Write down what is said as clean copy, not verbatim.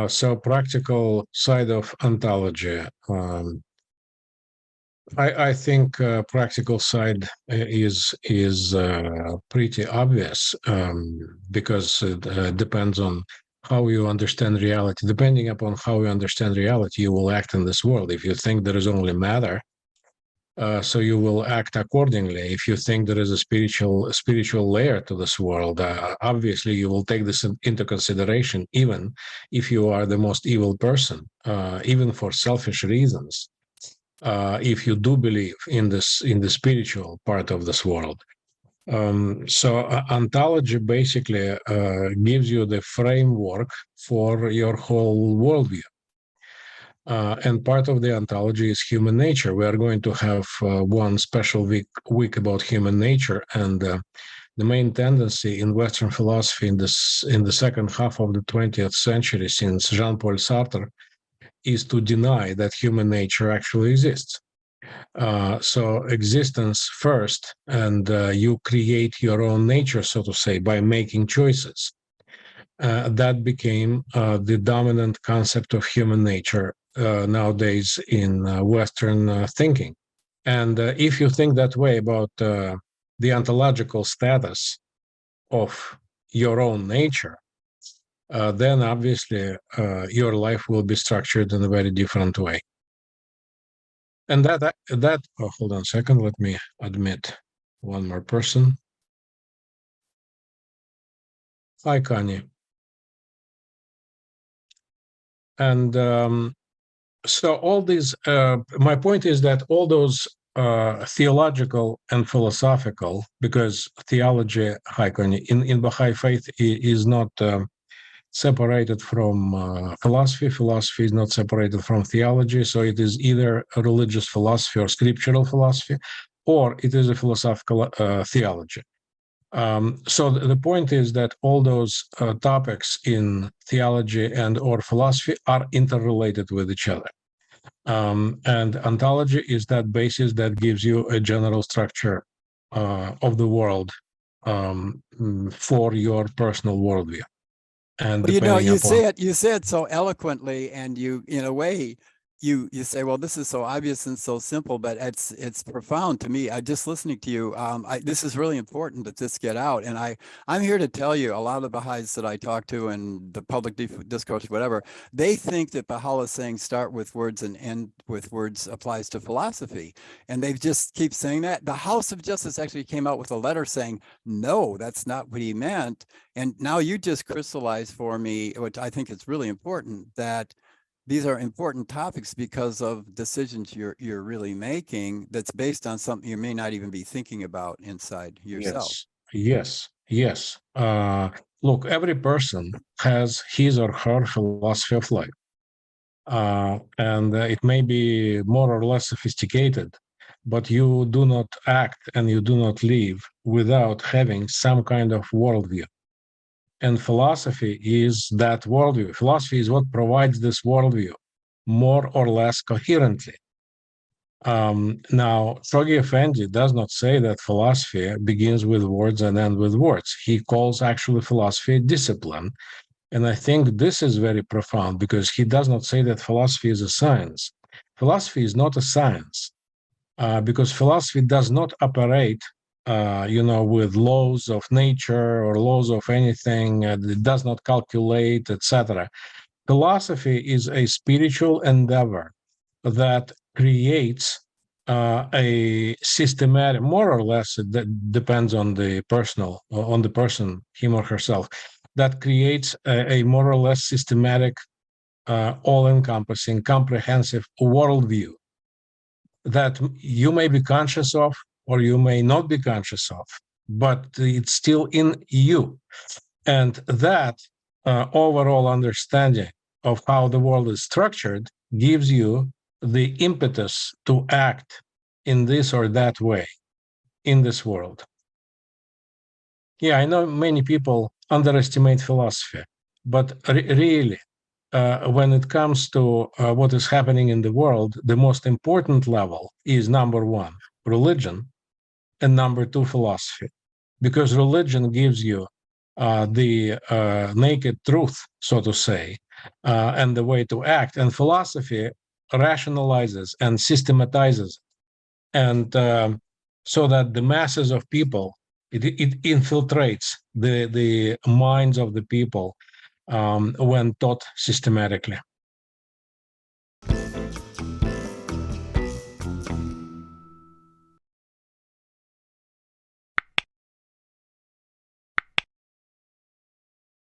So practical side of ontology. I think practical side is pretty obvious, because it depends on how you understand reality. Depending upon how you understand reality, you will act in this world. If you think there is only matter, so you will act accordingly. If you think there is a spiritual layer to this world, obviously you will take this into consideration, even if you are the most evil person, even for selfish reasons. If you do believe in the spiritual part of this world. So ontology basically gives you the framework for your whole worldview. And part of the ontology is human nature. We are going to have one special week about human nature, and the main tendency in Western philosophy in the second half of the 20th century, since Jean-Paul Sartre, is to deny that human nature actually exists. So existence first, and you create your own nature, so to say, by making choices. That became the dominant concept of human nature nowadays in Western thinking. And if you think that way about the ontological status of your own nature, then obviously your life will be structured in a very different way. And oh, hold on a second, let me admit one more person. Hi, Kanye. And so all these, my point is that all those theological and philosophical, because theology, hi, Kanye, in Baha'i faith is not separated from philosophy. Philosophy is not separated from theology. So it is either a religious philosophy or scriptural philosophy, or it is a philosophical theology. So the point is that all those topics in theology and or philosophy are interrelated with each other. And ontology is that basis that gives you a general structure of the world for your personal worldview. And well, you say it so eloquently, and you, in a way, you say, well, this is so obvious and so simple, but it's profound to me. Just listening to you, this is really important that this get out. And I'm here to tell you, a lot of the Baha'is that I talk to and the public discourse, whatever, they think that Baha'u'llah saying start with words and end with words applies to philosophy. And they just keep saying that. The House of Justice actually came out with a letter saying, no, that's not what he meant. And now you just crystallized for me, which I think is really important, that these are important topics because of decisions you're really making that's based on something you may not even be thinking about inside yourself. Yes. Look, every person has his or her philosophy of life. And it may be more or less sophisticated, but you do not act and you do not live without having some kind of worldview. And philosophy is that worldview. Philosophy is what provides this worldview more or less coherently. Now, Shoghi Effendi does not say that philosophy begins with words and ends with words. He calls actually philosophy a discipline. And I think this is very profound, because he does not say that philosophy is a science. Philosophy is not a science, because philosophy does not operate with laws of nature or laws of anything. It does not calculate, etc. Philosophy is a spiritual endeavor that creates a systematic, more or less, that depends on the person, him or herself, that creates a more or less systematic, all-encompassing, comprehensive worldview that you may be conscious of or you may not be conscious of, but it's still in you. And that overall understanding of how the world is structured gives you the impetus to act in this or that way in this world. Yeah, I know many people underestimate philosophy, but really, when it comes to what is happening in the world, the most important level is number one, religion, and number two, philosophy. Because religion gives you the naked truth, so to say, and the way to act. And philosophy rationalizes and systematizes, and so that the masses of people, it infiltrates the minds of the people when taught systematically.